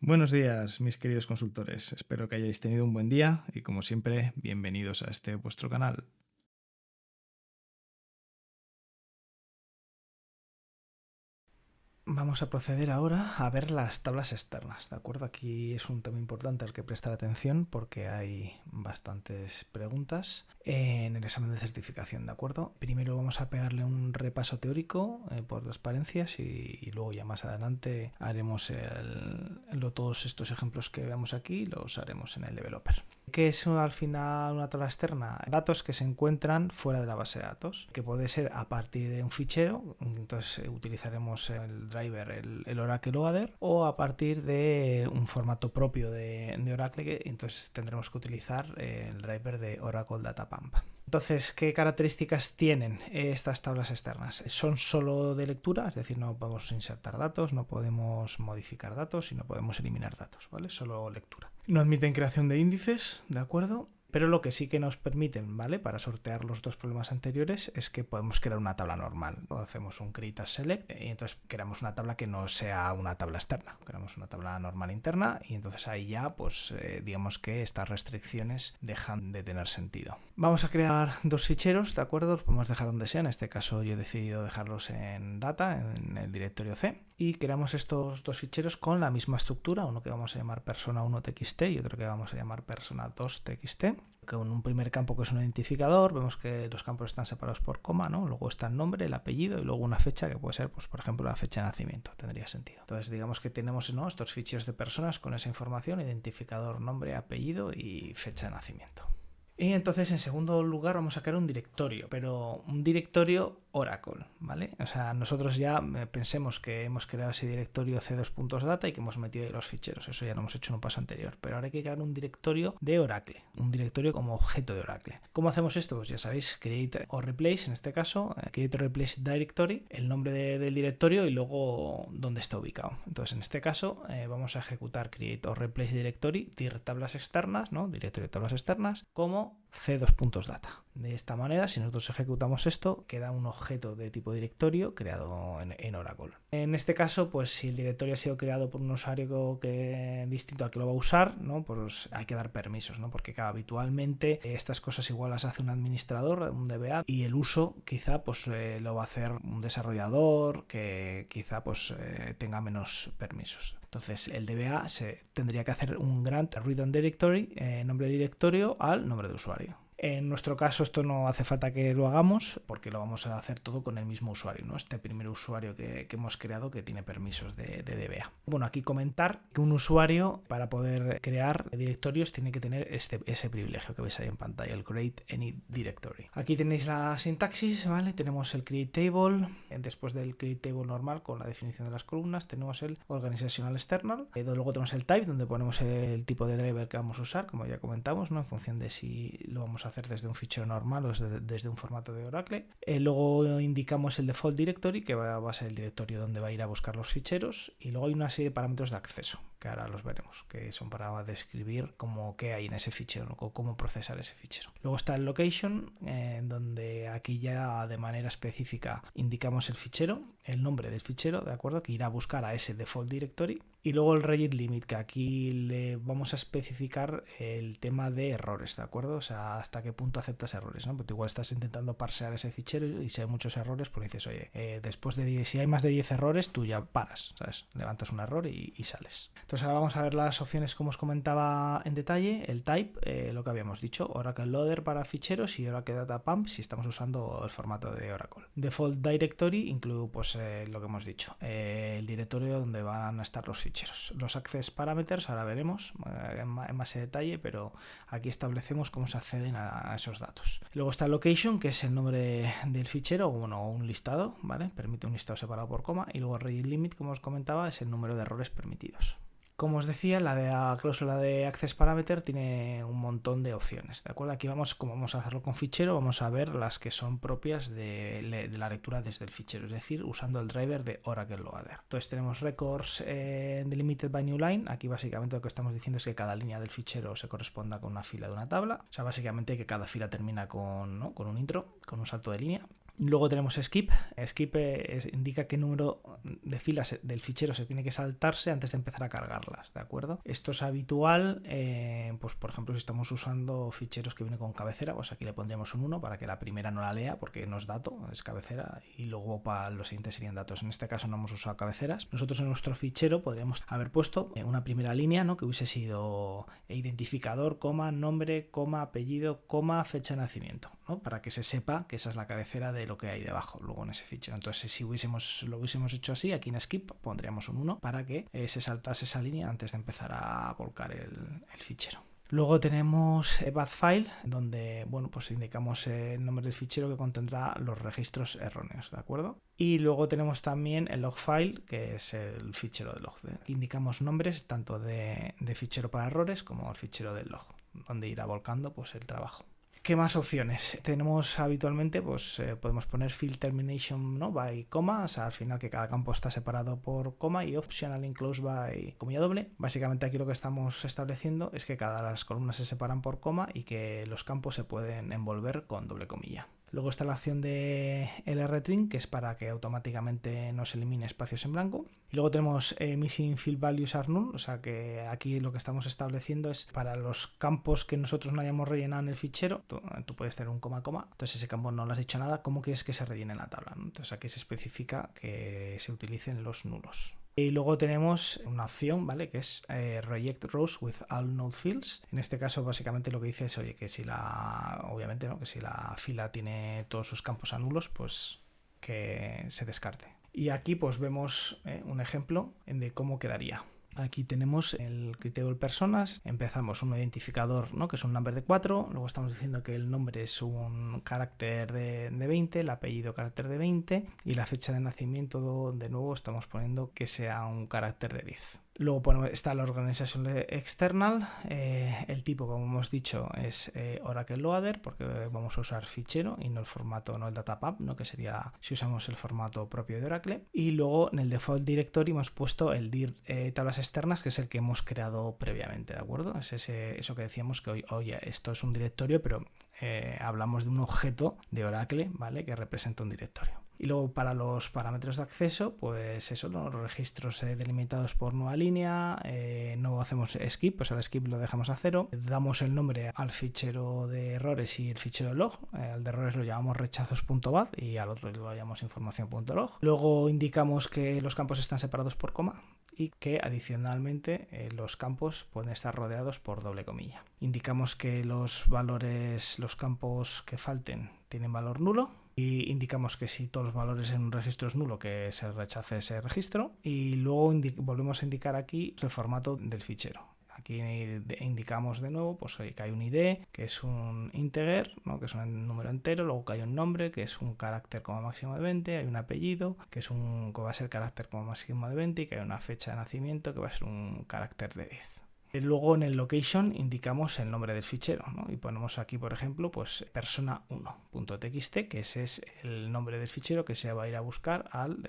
Buenos días, mis queridos consultores. Espero que hayáis tenido un buen día y, como siempre, bienvenidos a este vuestro canal. Vamos a proceder ahora a ver las tablas externas, ¿de acuerdo? Aquí es un tema importante al que prestar atención porque hay bastantes preguntas en el examen de certificación, ¿de acuerdo? Primero vamos a pegarle un repaso teórico por transparencias y luego ya más adelante haremos todos estos ejemplos que veamos aquí, los haremos en el developer. ¿Qué es al final una tabla externa? Datos que se encuentran fuera de la base de datos, que puede ser a partir de un fichero, entonces utilizaremos el driver, el Oracle Loader, o a partir de un formato propio de Oracle, entonces tendremos que utilizar el driver de Oracle Data Pump. Entonces, ¿qué características tienen estas tablas externas? Son solo de lectura, es decir, no podemos insertar datos, no podemos modificar datos y no podemos eliminar datos, ¿vale? Solo lectura. No admiten creación de índices, ¿de acuerdo? Pero lo que sí que nos permiten, ¿vale? Para sortear los dos problemas anteriores es que podemos crear una tabla normal. Hacemos un create as select y entonces creamos una tabla que no sea una tabla externa. Creamos una tabla normal interna y entonces ahí ya, pues digamos que estas restricciones dejan de tener sentido. Vamos a crear dos ficheros, ¿de acuerdo? Los podemos dejar donde sea. En este caso yo he decidido dejarlos en data, en el directorio C. Y creamos estos dos ficheros con la misma estructura, uno que vamos a llamar persona1.txt y otro que vamos a llamar persona2.txt. Con un primer campo que es un identificador, vemos que los campos están separados por coma, ¿no? Luego está el nombre, el apellido y luego una fecha que puede ser, pues, por ejemplo, la fecha de nacimiento, tendría sentido. Entonces digamos que tenemos, ¿no?, estos ficheros de personas con esa información, identificador, nombre, apellido y fecha de nacimiento. Y entonces, en segundo lugar, vamos a crear un directorio, pero un directorio Oracle, ¿vale? O sea, nosotros ya pensemos que hemos creado ese directorio c2.data y que hemos metido ahí los ficheros. Eso ya lo hemos hecho en un paso anterior. Pero ahora hay que crear un directorio de Oracle, un directorio como objeto de Oracle. ¿Cómo hacemos esto? Pues ya sabéis, create o replace, en este caso, create o replace directory, el nombre del directorio y luego dónde está ubicado. Entonces, en este caso, vamos a ejecutar create o replace directory, dir tablas externas, ¿no? Directorio de tablas externas, como c2.data. De esta manera, si nosotros ejecutamos esto, queda un objeto de tipo directorio creado en Oracle. En este caso, pues si el directorio ha sido creado por un usuario distinto al que lo va a usar, ¿no?, pues hay que dar permisos, ¿no? Porque habitualmente estas cosas igual las hace un administrador, un DBA, y el uso quizá pues lo va a hacer un desarrollador que quizá pues tenga menos permisos. Entonces el DBA tendría que hacer un grant read on directory, nombre de directorio al nombre de usuario. En nuestro caso esto no hace falta que lo hagamos porque lo vamos a hacer todo con el mismo usuario, ¿no? Este primer usuario que hemos creado que tiene permisos de DBA. Bueno, aquí comentar que un usuario para poder crear directorios tiene que tener ese privilegio que veis ahí en pantalla, el create any directory. Aquí tenéis la sintaxis, ¿vale? Tenemos el create table, después del create table normal con la definición de las columnas tenemos el organizational external, luego tenemos el type donde ponemos el tipo de driver que vamos a usar, como ya comentamos, ¿no?, en función de si lo vamos a hacer desde un fichero normal o desde un formato de Oracle. Luego indicamos el default directory, que va a ser el directorio donde va a ir a buscar los ficheros, y luego hay una serie de parámetros de acceso, que ahora los veremos, que son para describir qué hay en ese fichero, ¿no?, cómo procesar ese fichero. Luego está el location, donde aquí ya de manera específica indicamos el fichero, el nombre del fichero, ¿de acuerdo?, que irá a buscar a ese default directory. Y luego el reject limit, que aquí le vamos a especificar el tema de errores, ¿de acuerdo? O sea, hasta qué punto aceptas errores, ¿no? Porque igual estás intentando parsear ese fichero y si hay muchos errores, pues dices, oye, después de 10, si hay más de 10 errores, tú ya paras, ¿sabes? Levantas un error y sales. Entonces ahora vamos a ver las opciones como os comentaba en detalle. El type, lo que habíamos dicho, Oracle Loader para ficheros y Oracle Data Pump si estamos usando el formato de Oracle. Default Directory incluye pues lo que hemos dicho, el directorio donde van a estar los ficheros. Los access parameters ahora veremos en más detalle, pero aquí establecemos cómo se acceden a esos datos. Luego está location, que es el nombre del fichero, bueno, un listado, ¿vale? Permite un listado separado por coma, y luego reject limit, como os comentaba, es el número de errores permitidos. Como os decía, la cláusula de Access Parameter tiene un montón de opciones, ¿de acuerdo? Aquí como vamos a hacerlo con fichero, vamos a ver las que son propias de la lectura desde el fichero, es decir, usando el driver de Oracle Loader. Entonces tenemos records delimited by new line. Aquí básicamente lo que estamos diciendo es que cada línea del fichero se corresponda con una fila de una tabla. O sea, básicamente que cada fila termina con un intro, con un salto de línea. Luego tenemos skip. Skip indica qué número de filas del fichero se tiene que saltarse antes de empezar a cargarlas, ¿de acuerdo? Esto es habitual, pues por ejemplo, si estamos usando ficheros que vienen con cabecera, pues aquí le pondríamos un 1 para que la primera no la lea porque no es dato, es cabecera, y luego para los siguientes serían datos. En este caso no hemos usado cabeceras. Nosotros en nuestro fichero podríamos haber puesto una primera línea, ¿no? Que hubiese sido identificador, coma, nombre, coma, apellido, coma, fecha de nacimiento, ¿no? Para que se sepa que esa es la cabecera de lo que hay debajo luego en ese fichero. Entonces, si lo hubiésemos hecho así, aquí en skip pondríamos un 1 para que se saltase esa línea antes de empezar a volcar el fichero. Luego tenemos bad file, donde bueno, pues indicamos el nombre del fichero que contendrá los registros erróneos, ¿de acuerdo? Y luego tenemos también el log file, que es el fichero de log. Aquí indicamos nombres tanto de fichero para errores como el fichero del log, donde irá volcando pues el trabajo. ¿Qué más opciones? Tenemos habitualmente, pues podemos poner field termination, ¿no? By coma, o sea, al final que cada campo está separado por coma, y optional enclosed by comilla doble. Básicamente aquí lo que estamos estableciendo es que cada las columnas se separan por coma y que los campos se pueden envolver con doble comilla. Luego está la opción de lrtrim, que es para que automáticamente nos elimine espacios en blanco. Y luego tenemos missing field values are null, o sea que aquí lo que estamos estableciendo es para los campos que nosotros no hayamos rellenado en el fichero, tú puedes tener un coma, entonces ese campo no le has dicho nada, ¿cómo quieres que se rellene en la tabla? Entonces aquí se especifica que se utilicen los nulos. Y luego tenemos una opción, ¿vale? Que es reject rows with all null fields. En este caso básicamente lo que dice es, oye, que si obviamente, ¿no? Que si la fila tiene todos sus campos a nulos, pues que se descarte. Y aquí pues vemos un ejemplo de cómo quedaría. Aquí tenemos el criterio de personas, empezamos un identificador, ¿no? Que es un number de 4, luego estamos diciendo que el nombre es un carácter de 20, el apellido carácter de 20 y la fecha de nacimiento de nuevo estamos poniendo que sea un carácter de 10. Luego está la organización external, el tipo como hemos dicho es Oracle Loader porque vamos a usar fichero y no el formato, no el datapub, ¿no? Que sería si usamos el formato propio de Oracle. Y luego en el default directory hemos puesto el dir tablas externas, que es el que hemos creado previamente, ¿de acuerdo? Es eso que decíamos que oye, esto es un directorio, pero hablamos de un objeto de Oracle, ¿vale? Que representa un directorio. Y luego para los parámetros de acceso, pues eso, los registros delimitados por nueva línea, no hacemos skip, pues el skip lo dejamos a 0, damos el nombre al fichero de errores y el fichero de log, al de errores lo llamamos rechazos.bad y al otro lo llamamos información.log. Luego indicamos que los campos están separados por coma y que adicionalmente los campos pueden estar rodeados por doble comilla. Indicamos que los campos que falten tienen valor nulo. Y indicamos que si todos los valores en un registro es nulo, que se rechace ese registro. Y luego volvemos a indicar aquí el formato del fichero. Aquí indicamos de nuevo pues, que hay un ID, que es un integer, ¿no? Que es un número entero, luego que hay un nombre, que es un carácter como máximo de 20, hay un apellido, que va a ser carácter como máximo de 20, y que hay una fecha de nacimiento, que va a ser un carácter de 10. Luego en el location indicamos el nombre del fichero, ¿no? Y ponemos aquí, por ejemplo, pues persona1.txt, que ese es el nombre del fichero que se va a ir a buscar al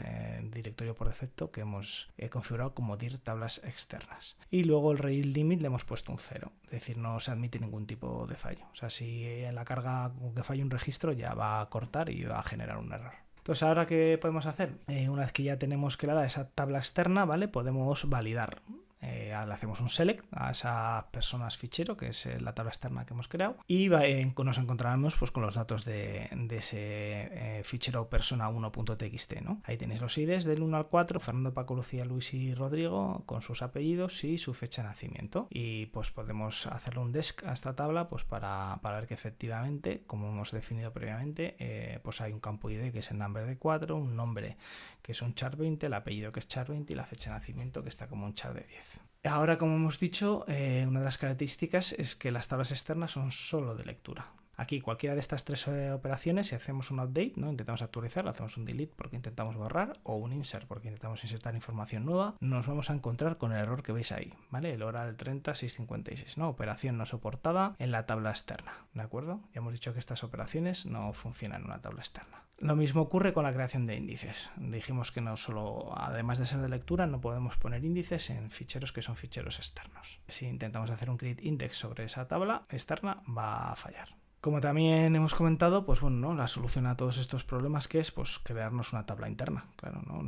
directorio por defecto que hemos configurado como dir tablas externas. Y luego el read limit le hemos puesto un 0, es decir, no se admite ningún tipo de fallo. O sea, si en la carga con que falle un registro ya va a cortar y va a generar un error. Entonces, ¿ahora qué podemos hacer? Una vez que ya tenemos creada esa tabla externa, ¿vale? Podemos validar. Le hacemos un select a esas personas fichero, que es la tabla externa que hemos creado, y nos encontraremos pues, con los datos de ese fichero persona1.txt, ¿no? Ahí tenéis los IDs del 1 al 4, Fernando, Paco, Lucía, Luis y Rodrigo, con sus apellidos y su fecha de nacimiento. Y pues podemos hacerle un desc a esta tabla pues, para ver que efectivamente, como hemos definido previamente, pues hay un campo ID que es el number de 4, un nombre que es un char 20, el apellido que es char 20 y la fecha de nacimiento que está como un char de 10. Ahora, como hemos dicho, una de las características es que las tablas externas son solo de lectura. Aquí cualquiera de estas tres operaciones, si hacemos un update, ¿no? Intentamos actualizar, hacemos un delete porque intentamos borrar, o un insert porque intentamos insertar información nueva, nos vamos a encontrar con el error que veis ahí, ¿vale? El oral 30656, ¿no? Operación no soportada en la tabla externa, ¿de acuerdo? Ya hemos dicho que estas operaciones no funcionan en una tabla externa. Lo mismo ocurre con la creación de índices. Dijimos que no solo, además de ser de lectura, no podemos poner índices en ficheros que son ficheros externos. Si intentamos hacer un create index sobre esa tabla externa, va a fallar. Como también hemos comentado, pues bueno, ¿no? La solución a todos estos problemas que es pues crearnos una tabla interna. Claro, ¿no?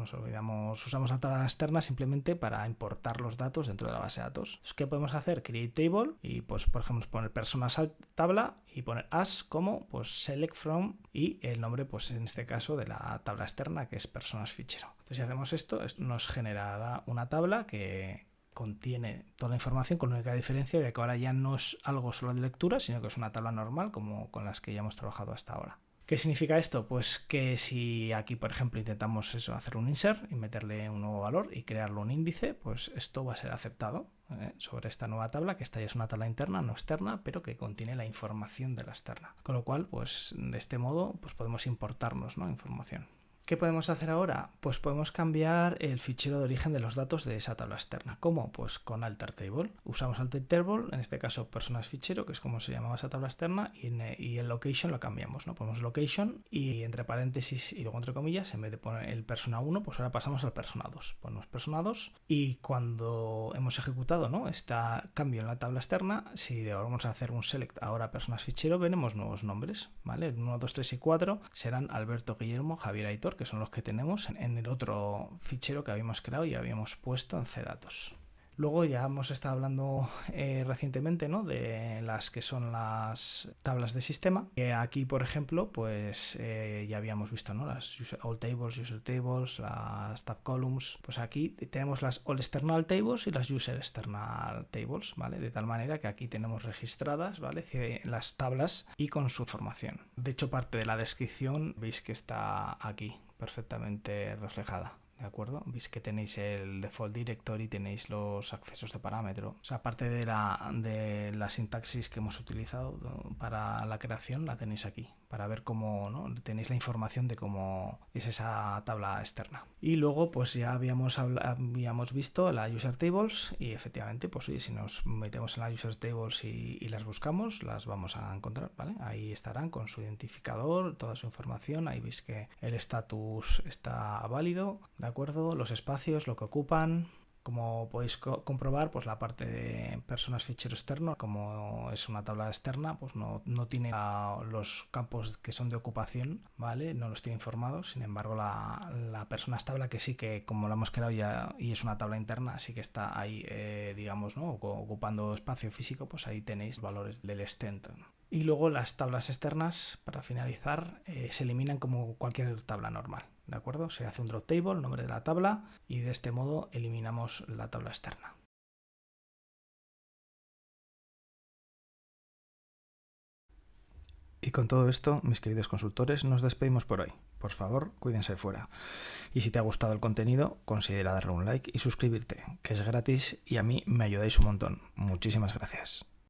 Usamos la tabla externa simplemente para importar los datos dentro de la base de datos. Entonces, ¿qué podemos hacer? Create table y pues por ejemplo poner personas tabla y poner as como pues select from y el nombre pues en este caso de la tabla externa que es personas fichero. Entonces si hacemos esto nos generará una tabla que contiene toda la información con la única diferencia de que ahora ya no es algo solo de lectura, sino que es una tabla normal como con las que ya hemos trabajado hasta ahora. ¿Qué significa esto? Pues que si aquí, por ejemplo, intentamos hacer un insert y meterle un nuevo valor y crearle un índice, pues esto va a ser aceptado sobre esta nueva tabla, que esta ya es una tabla interna, no externa, pero que contiene la información de la externa. Con lo cual, pues de este modo, pues podemos importarnos, ¿no? Información. ¿Qué podemos hacer ahora? Pues podemos cambiar el fichero de origen de los datos de esa tabla externa. ¿Cómo? Pues con alter table. Usamos alter table, en este caso personas fichero, que es como se llamaba esa tabla externa, y el location lo cambiamos, ¿no? Ponemos location y entre paréntesis y luego entre comillas, en vez de poner el persona 1, pues ahora pasamos al persona 2. Ponemos persona 2 y cuando hemos ejecutado, ¿no? Este cambio en la tabla externa, si le vamos a hacer un select ahora personas fichero, veremos nuevos nombres, ¿vale? El 1, 2, 3 y 4 serán Alberto, Guillermo, Javier, Aitor, que son los que tenemos en el otro fichero que habíamos creado y habíamos puesto en CDatos. Luego ya hemos estado hablando recientemente, ¿no? De las que son las tablas de sistema. Aquí, por ejemplo, pues ya habíamos visto, ¿no? Las all tables, user tables, las tab columns. Pues aquí tenemos las all external tables y las user external tables, ¿vale? De tal manera que aquí tenemos registradas, ¿vale? Las tablas y con su información. De hecho, parte de la descripción veis que está aquí perfectamente reflejada. ¿De acuerdo? Veis que tenéis el default directory, tenéis los accesos de parámetro. O sea, aparte de la sintaxis que hemos utilizado para la creación, la tenéis aquí, para ver cómo, ¿no? Tenéis la información de cómo es esa tabla externa. Y luego, pues ya habíamos visto la user tables y efectivamente, pues oye, si nos metemos en la user tables y las buscamos, las vamos a encontrar, ¿vale? Ahí estarán con su identificador, toda su información. Ahí veis que el status está válido, ¿de acuerdo? Los espacios, lo que ocupan. Como podéis comprobar, pues la parte de personas fichero externo, como es una tabla externa, pues no tiene los campos que son de ocupación, ¿vale? No los tiene informados. Sin embargo, la personas tabla que sí que, como la hemos creado ya y es una tabla interna, sí que está ahí, digamos, ¿no? Ocupando espacio físico, pues ahí tenéis valores del extent. Y luego las tablas externas, para finalizar, se eliminan como cualquier tabla normal. ¿De acuerdo? Se hace un drop table, nombre de la tabla, y de este modo eliminamos la tabla externa. Y con todo esto, mis queridos consultores, nos despedimos por hoy. Por favor, cuídense fuera. Y si te ha gustado el contenido, considera darle un like y suscribirte, que es gratis y a mí me ayudáis un montón. Muchísimas gracias.